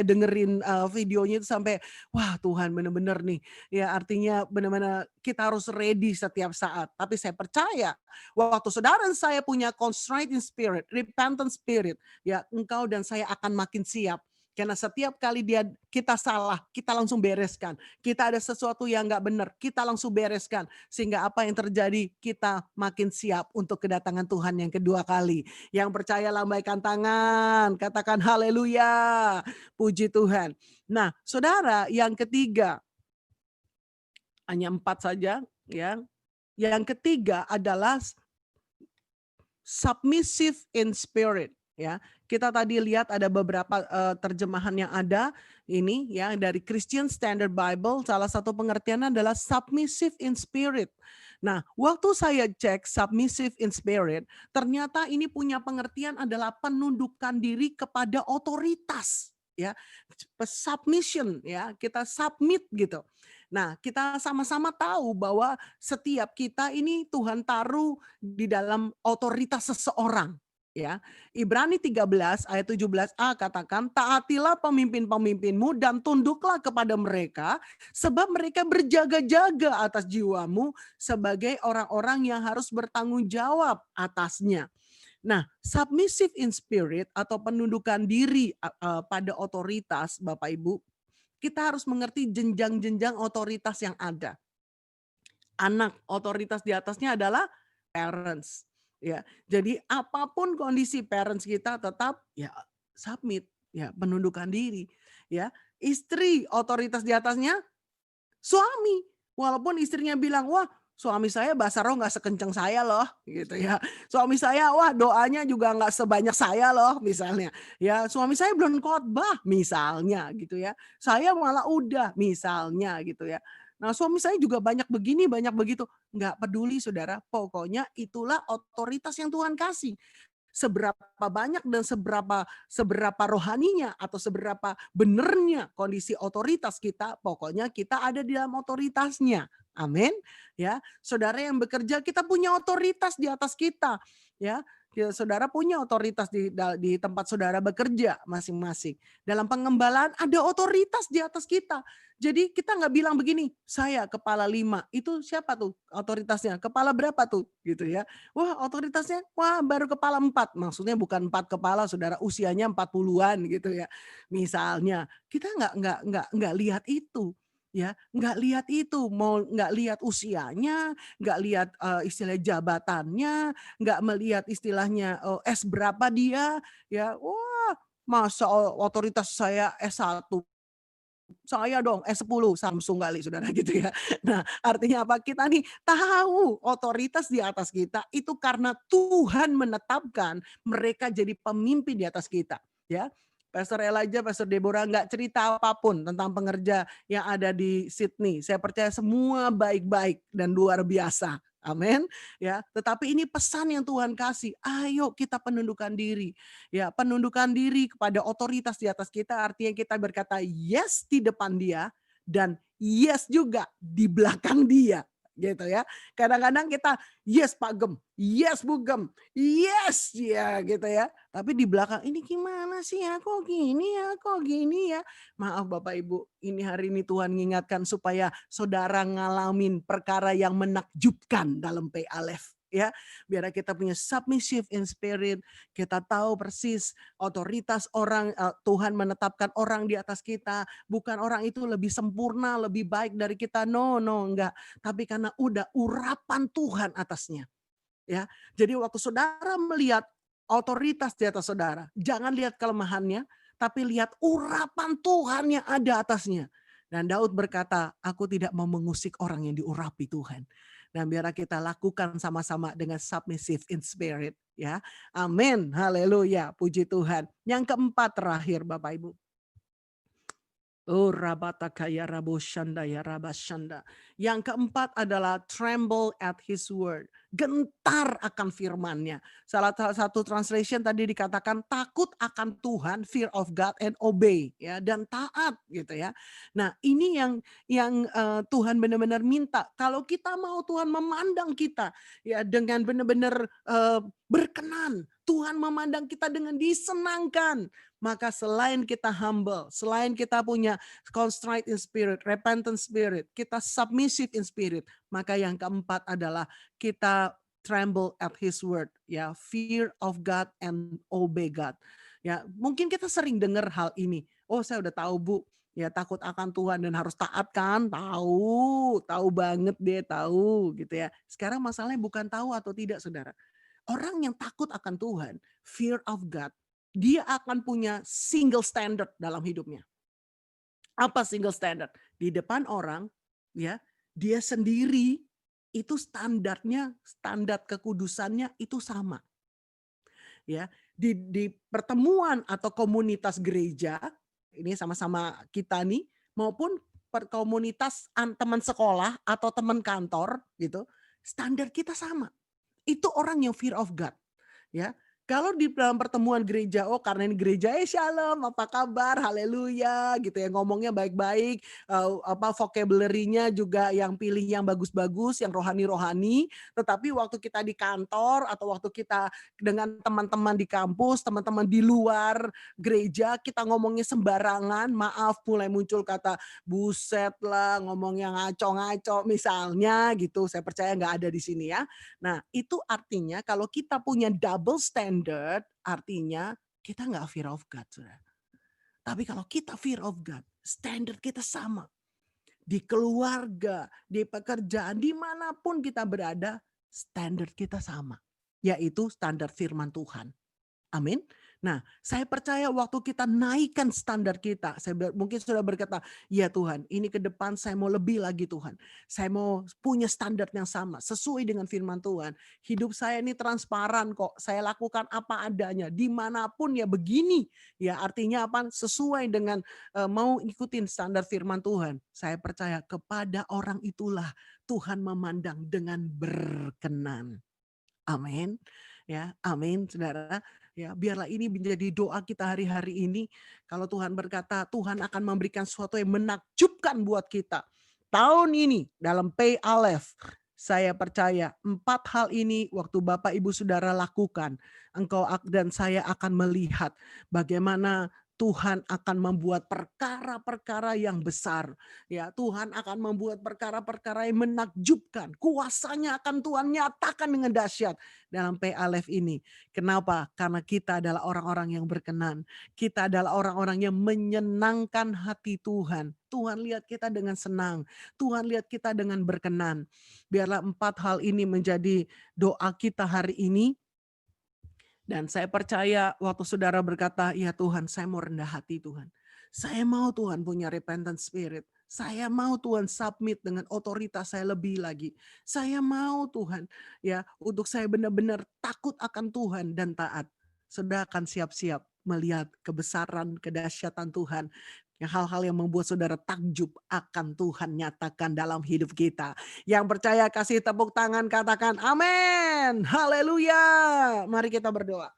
dengerin videonya itu sampai, wah Tuhan benar-benar nih. Ya artinya benar-benar kita harus ready setiap saat. Tapi saya percaya waktu saudara dan saya punya contrite in spirit, repentant spirit, ya engkau dan saya akan makin siap. Karena setiap kali kita salah, kita langsung bereskan. Kita ada sesuatu yang nggak benar, kita langsung bereskan. Sehingga apa yang terjadi, kita makin siap untuk kedatangan Tuhan yang kedua kali. Yang percaya lambaikan tangan, katakan haleluya, puji Tuhan. Nah saudara, yang ketiga, hanya 4 saja ya. Yang ketiga adalah submissive in spirit ya. Kita tadi lihat ada beberapa terjemahan yang ada ini ya dari Christian Standard Bible, salah satu pengertiannya adalah submissive in spirit. Nah, waktu saya cek submissive in spirit, ternyata ini punya pengertian adalah penundukan diri kepada otoritas ya. Submission ya, kita submit gitu. Nah, kita sama-sama tahu bahwa setiap kita ini Tuhan taruh di dalam otoritas seseorang. Ya, Ibrani 13 ayat 17a katakan, taatilah pemimpin-pemimpinmu dan tunduklah kepada mereka, sebab mereka berjaga-jaga atas jiwamu sebagai orang-orang yang harus bertanggung jawab atasnya. Nah, submissive in spirit atau penundukan diri pada otoritas, Bapak Ibu, kita harus mengerti jenjang-jenjang otoritas yang ada. Anak, otoritas di atasnya adalah parents. Ya, jadi apapun kondisi parents kita tetap ya submit, ya penundukan diri. Ya, istri otoritas di atasnya suami. Walaupun istrinya bilang, wah suami saya bahasa roh nggak sekenceng saya loh, gitu ya. Suami saya, wah doanya juga nggak sebanyak saya loh, misalnya. Ya, suami saya belum khotbah, misalnya, gitu ya. Saya malah udah, misalnya, gitu ya. Nah, suami saya juga banyak begini, banyak begitu. Nggak peduli, saudara. Pokoknya itulah otoritas yang Tuhan kasih. Seberapa banyak dan seberapa rohaninya atau seberapa benernya kondisi otoritas kita, pokoknya kita ada di dalam otoritasnya. Amin. Ya, saudara yang bekerja, kita punya otoritas di atas kita. Ya, saudara punya otoritas di tempat saudara bekerja masing-masing. Dalam pengembalaan ada otoritas di atas kita. Jadi kita nggak bilang begini, saya kepala 5, itu siapa tuh otoritasnya? Kepala berapa tuh? Gitu ya. Wah otoritasnya, wah baru kepala 4. Maksudnya bukan 4 kepala, saudara usianya 40-an gitu ya. Misalnya, kita nggak lihat itu. Ya, nggak lihat itu, mau nggak lihat usianya, nggak lihat istilah jabatannya, nggak melihat istilahnya S berapa dia, ya, wah masa otoritas saya S1, saya dong S10 Samsung kali saudara gitu ya. Nah artinya apa? Kita nih tahu otoritas di atas kita itu karena Tuhan menetapkan mereka jadi pemimpin di atas kita. Ya, Pastor Elijah, Pastor Deborah nggak cerita apapun tentang pengerja yang ada di Sydney. Saya percaya semua baik-baik dan luar biasa. Amin. Ya, tetapi ini pesan yang Tuhan kasih. Ayo kita penundukan diri. Ya, penundukan diri kepada otoritas di atas kita artinya kita berkata yes di depan dia dan yes juga di belakang dia. Gitu ya. Kadang-kadang kita yes Pak Gem, yes Bu Gem, yes ya gitu ya. Tapi di belakang ini gimana sih ya, kok gini ya, kok gini ya. Maaf Bapak Ibu, ini hari ini Tuhan mengingatkan supaya saudara ngalamin perkara yang menakjubkan dalam PALF. Ya, biar kita punya submissive in spirit, kita tahu persis otoritas orang, Tuhan menetapkan orang di atas kita, bukan orang itu lebih sempurna, lebih baik dari kita, no enggak, tapi karena udah urapan Tuhan atasnya. Ya, jadi waktu saudara melihat otoritas di atas saudara, jangan lihat kelemahannya, tapi lihat urapan Tuhan yang ada atasnya. Dan Daud berkata, aku tidak mau mengusik orang yang diurapi Tuhan. Dan biar kita lakukan sama-sama dengan submissive in spirit. Ya, amin, haleluya, puji Tuhan. Yang keempat terakhir Bapak Ibu. Oh rabata kaya rabo shanda ya rabashanda. Yang keempat adalah tremble at his word. gentar akan firman-Nya. Salah satu translation tadi dikatakan takut akan Tuhan, fear of God and obey, ya, dan taat gitu ya. Nah, ini yang Tuhan benar-benar minta. Kalau kita mau Tuhan memandang kita ya dengan benar-benar berkenan, Tuhan memandang kita dengan disenangkan, maka selain kita humble, selain kita punya contrite in spirit, repentant spirit, kita submissive in spirit, maka yang keempat adalah kita tremble at His word, ya, fear of God and obey God. Ya, mungkin kita sering dengar hal ini. Oh, saya udah tahu, Bu. Ya, takut akan Tuhan dan harus taat kan? Tahu banget deh, tahu gitu ya. Sekarang masalahnya bukan tahu atau tidak, Saudara. Orang yang takut akan Tuhan, fear of God, dia akan punya single standard dalam hidupnya. Apa single standard? Di depan orang, ya, dia sendiri itu standarnya, standar kekudusannya itu sama. Ya, di pertemuan atau komunitas gereja, ini sama-sama kita nih, maupun komunitas teman sekolah atau teman kantor gitu, standar kita sama. Itu orang yang fear of God, ya. Kalau di dalam pertemuan gereja, oh karena ini gereja, shalom, apa kabar, haleluya, gitu ya, ngomongnya baik-baik, vocabulary-nya juga yang pilih yang bagus-bagus, yang rohani-rohani. Tetapi waktu kita di kantor atau waktu kita dengan teman-teman di kampus, teman-teman di luar gereja, kita ngomongnya sembarangan, maaf, mulai muncul kata buset lah, ngomongnya ngaco-ngaco misalnya gitu. Saya percaya nggak ada di sini ya. Nah, itu artinya kalau kita punya double standard, artinya kita nggak fear of God, Saudara. Tapi kalau kita fear of God, standard kita sama. Di keluarga, di pekerjaan, dimanapun kita berada, standard kita sama. Yaitu standar firman Tuhan. Amin. Nah, saya percaya waktu kita naikkan standar kita, mungkin sudah berkata, ya Tuhan, ini ke depan saya mau lebih lagi Tuhan. Saya mau punya standar yang sama, sesuai dengan firman Tuhan. Hidup saya ini transparan kok, saya lakukan apa adanya, dimanapun ya begini. Ya artinya apa? Sesuai dengan mau ikutin standar firman Tuhan. Saya percaya kepada orang itulah Tuhan memandang dengan berkenan. Amin. Ya, amin, Saudara. Ya, biarlah ini menjadi doa kita hari-hari ini. Kalau Tuhan berkata, Tuhan akan memberikan sesuatu yang menakjubkan buat kita. Tahun ini dalam Pei Aleph, saya percaya 4 hal ini waktu Bapak Ibu Saudara lakukan, engkau dan saya akan melihat bagaimana Tuhan akan membuat perkara-perkara yang besar. Ya, Tuhan akan membuat perkara-perkara yang menakjubkan. Kuasanya akan Tuhan nyatakan dengan dahsyat dalam Pei Aleph ini. Kenapa? Karena kita adalah orang-orang yang berkenan. Kita adalah orang-orang yang menyenangkan hati Tuhan. Tuhan lihat kita dengan senang. Tuhan lihat kita dengan berkenan. Biarlah 4 hal ini menjadi doa kita hari ini. Dan saya percaya waktu saudara berkata, ya Tuhan saya mau rendah hati Tuhan. Saya mau Tuhan punya repentant spirit. Saya mau Tuhan submit dengan otoritas saya lebih lagi. Saya mau Tuhan ya untuk saya benar-benar takut akan Tuhan dan taat. Saudara akan siap-siap melihat kebesaran, kedahsyatan Tuhan. Hal-hal yang membuat saudara takjub akan Tuhan nyatakan dalam hidup kita. Yang percaya kasih tepuk tangan, katakan amin. Haleluya. Mari kita berdoa.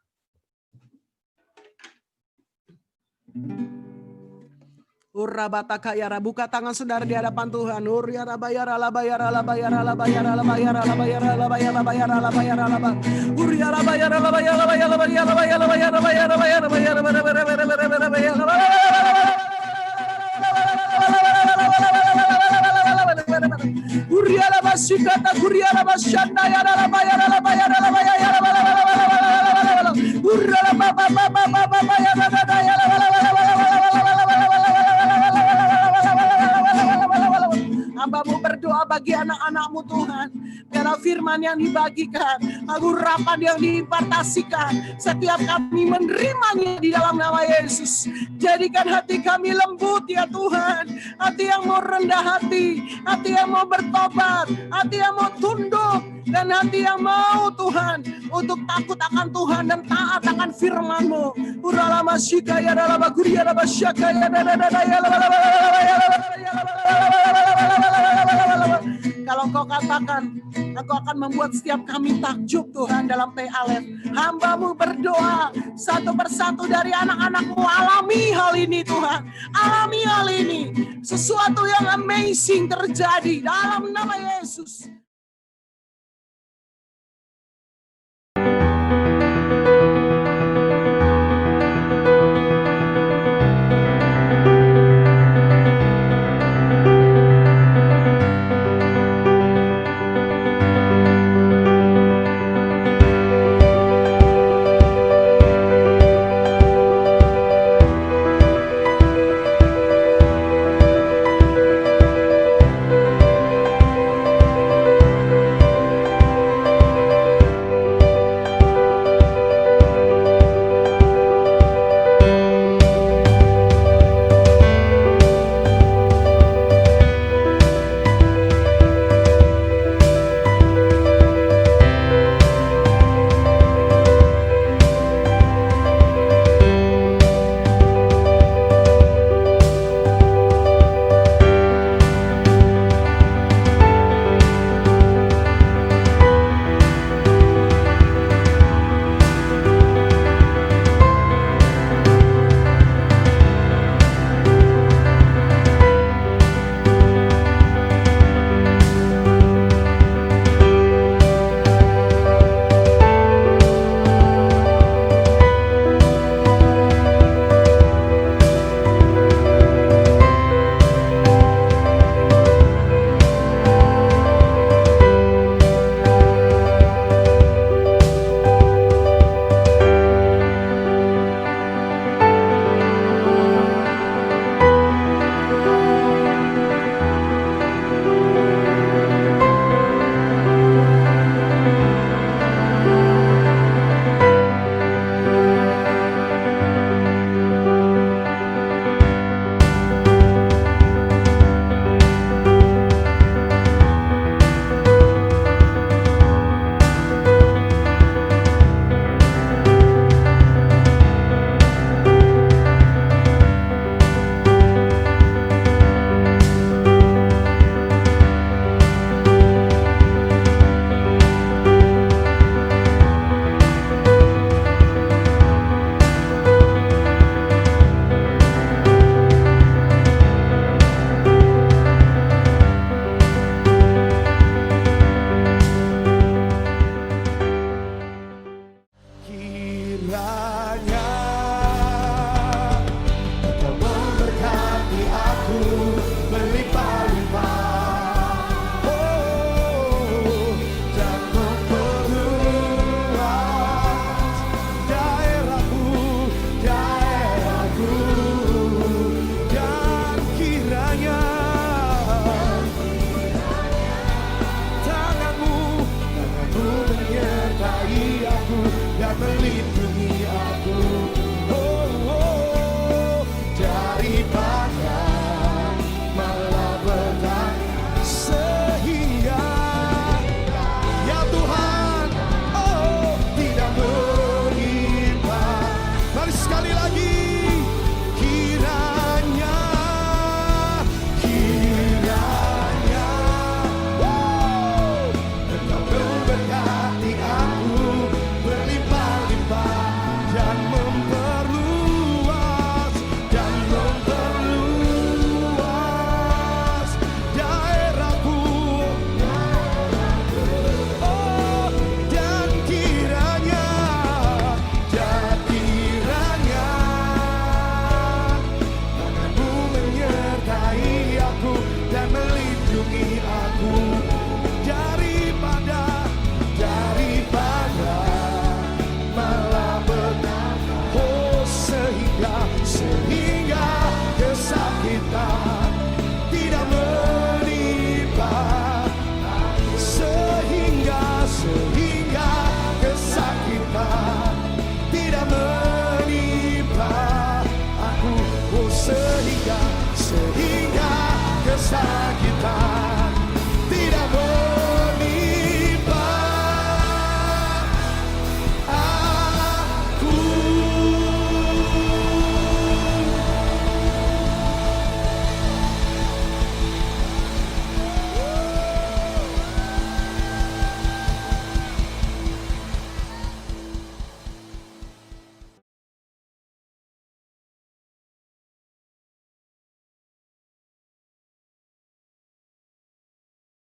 Urabataka yara, buka tangan saudara di hadapan Tuhan. Uriara bayara la bayara la bayara la bayara la bayara la bayara la bayara la bayara la bayara la bayara. Uriara bayara la bayara la bayara la bayara la bayara la bayara bayara bayara bayara bayara bayara bayara. Uriara basikata uriara basanda yara la bayara la bayara la bayara la bayara. Uriara baba baba baba bayara la bayara la bayara. Hambamu berdoa bagi anak-anakmu Tuhan. Biarlah firman yang dibagikan, urapan yang diimpartasikan, setiap kami menerimanya di dalam nama Yesus. Jadikan hati kami lembut ya Tuhan. Hati yang mau rendah hati yang mau bertobat, hati yang mau tunduk, dan hati yang mau Tuhan untuk takut akan Tuhan dan taat akan firman-Mu. Uralama syikaya dalama kuria dalama syakaya dalama. Kalau Engkau katakan, Engkau akan membuat setiap kami takjub Tuhan dalam PALF. Hamba-Mu berdoa, satu persatu dari anak-anak-Mu alami hal ini Tuhan. Alami hal ini. Sesuatu yang amazing terjadi dalam nama Yesus.